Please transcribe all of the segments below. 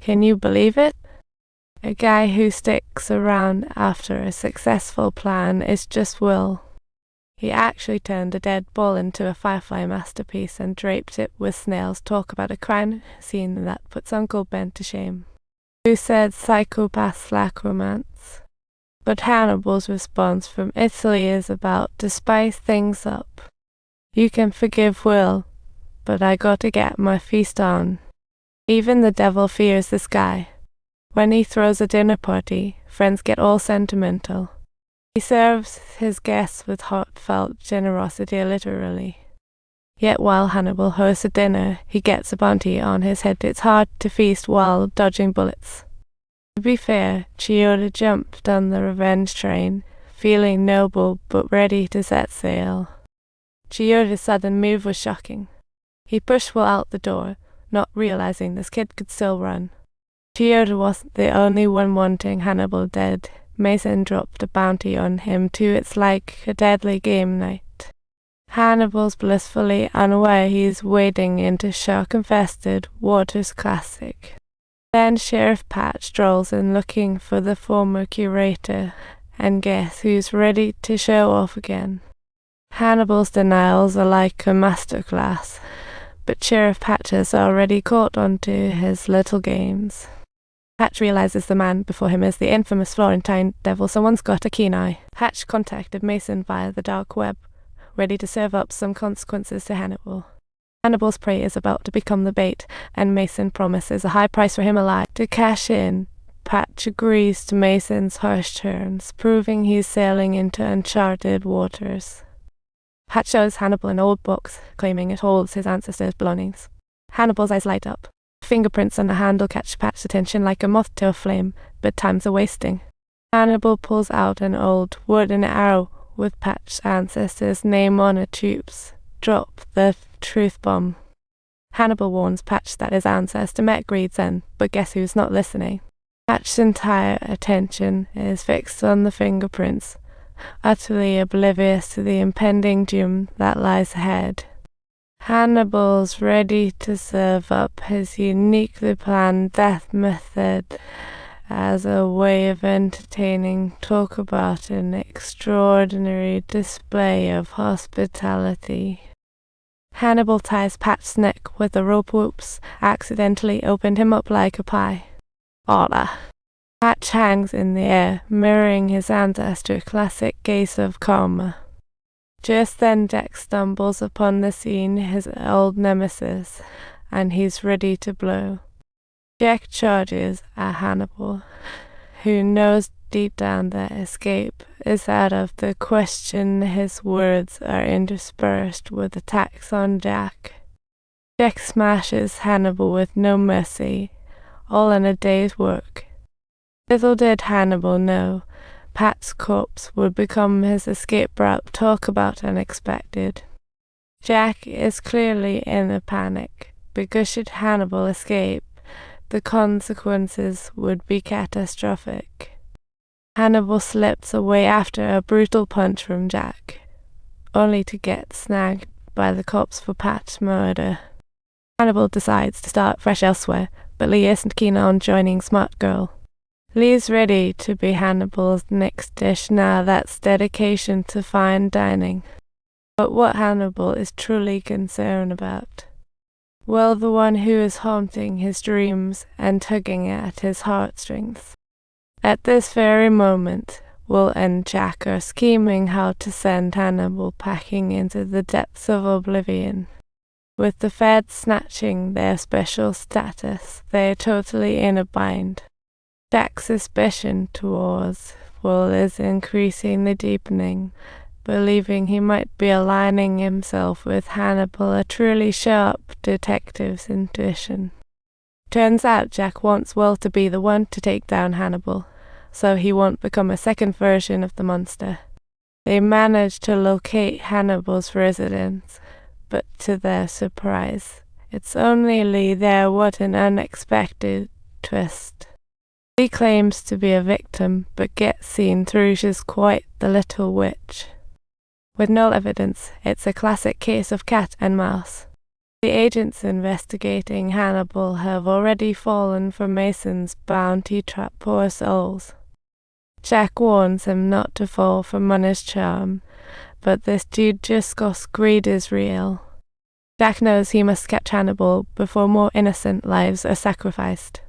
Can you believe it? A guy who sticks around after a successful plan is just Will. He actually turned a dead ball into a Firefly masterpiece and draped it with snails. Talk about a crime scene that puts Uncle Ben to shame. Who said psychopaths lack romance? But Hannibal's response from Italy is about to spice things up. You can forgive Will, but I gotta get my feast on. Even the devil fears this guy. When he throws a dinner party, friends get all sentimental. He serves his guests with heartfelt generosity, literally. Yet while Hannibal hosts a dinner, he gets a bounty on his head. It's hard to feast while dodging bullets. To be fair, Chioda jumped on the revenge train, feeling noble but ready to set sail. Chioda's sudden move was shocking. He pushed Will out the door, not realizing this kid could still run. Chioda wasn't the only one wanting Hannibal dead. Mason dropped a bounty on him too. It's like a deadly game night. Hannibal's blissfully unaware he's wading into shark-infested waters. Classic. Then Sheriff Pat strolls in looking for the former curator, and guess who's ready to show off again? Hannibal's denials are like a masterclass, but Sheriff Patch has already caught on to his little games. Hatch realizes the man before him is the infamous Florentine devil. Someone's got a keen eye. Hatch contacted Mason via the dark web, ready to serve up some consequences to Hannibal. Hannibal's prey is about to become the bait, and Mason promises a high price for him alive. To cash in, Patch agrees to Mason's harsh terms, proving he's sailing into uncharted waters. Hatch shows Hannibal an old box, claiming it holds his ancestors' belongings. Hannibal's eyes light up. Fingerprints on the handle catch Patch's attention like a moth to a flame, but time's a-wasting. Hannibal pulls out an old wooden arrow with Patch's ancestors' name on it. Troops drop the truth bomb. Hannibal warns Patch that his ancestor met Greed's end, but guess who's not listening? Patch's entire attention is fixed on the fingerprints, utterly oblivious to the impending doom that lies ahead. Hannibal's ready to serve up his uniquely planned death method as a way of entertaining. Talk about an extraordinary display of hospitality. Hannibal ties Pat's neck with a rope. Whoops, accidentally opened him up like a pie. Order. Patch hangs in the air, mirroring his ancestor. Classic case of karma. Just then Jack stumbles upon the scene, his old nemesis, and he's ready to blow. Jack charges at Hannibal, who knows deep down that escape is out of the question. His words are interspersed with attacks on Jack. Jack smashes Hannibal with no mercy, all in a day's work. Little did Hannibal know Pat's corpse would become his escape route. Talk about unexpected. Jack is clearly in a panic, because should Hannibal escape, the consequences would be catastrophic. Hannibal slips away after a brutal punch from Jack, only to get snagged by the cops for Pat's murder. Hannibal decides to start fresh elsewhere, but Lee isn't keen on joining Smart Girl. Lee's ready to be Hannibal's next dish now. That's dedication to fine dining. But what Hannibal is truly concerned about? Well, the one who is haunting his dreams and tugging at his heartstrings. At this very moment, Will and Jack are scheming how to send Hannibal packing into the depths of oblivion. With the feds snatching their special status, they are totally in a bind. Jack's suspicion towards Will is increasingly deepening, believing he might be aligning himself with Hannibal, a truly sharp detective's intuition. Turns out Jack wants Will to be the one to take down Hannibal, so he won't become a second version of the monster. They manage to locate Hannibal's residence, but to their surprise, it's only Lee there. What an unexpected twist. Lee claims to be a victim, but gets seen through. She's quite the little witch. With no evidence, it's a classic case of cat and mouse. The agents investigating Hannibal have already fallen for Mason's bounty trap. Poor souls. Jack warns him not to fall for money's charm, but this dude Giscos' greed is real. Jack knows he must catch Hannibal before more innocent lives are sacrificed.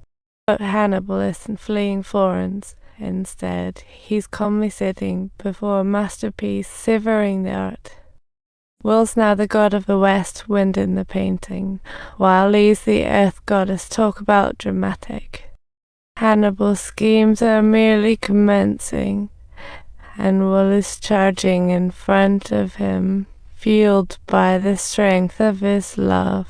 But Hannibal isn't fleeing Florence. Instead, he's calmly sitting before a masterpiece, savoring the art. Will's now the god of the west wind in the painting, while Lee's the earth goddess. Talk about dramatic. Hannibal's schemes are merely commencing, and Will is charging in front of him, fueled by the strength of his love.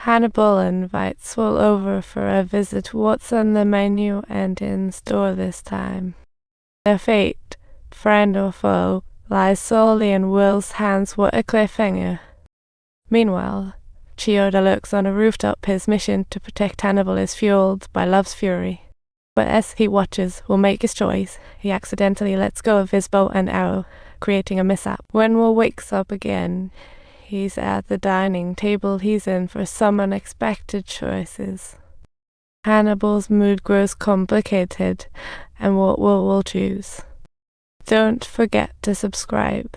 Hannibal invites Will over for a visit. What's on the menu and in store this time? Their fate, friend or foe, lies solely in Will's hands. What a cliffhanger. Meanwhile, Chiyoda lurks on a rooftop. His mission to protect Hannibal is fueled by love's fury. But as he watches Will make his choice, he accidentally lets go of his bow and arrow, creating a mishap. When Will wakes up again, he's at the dining table. He's in for some unexpected choices. Hannibal's mood grows complicated, and what Will choose? Don't forget to subscribe.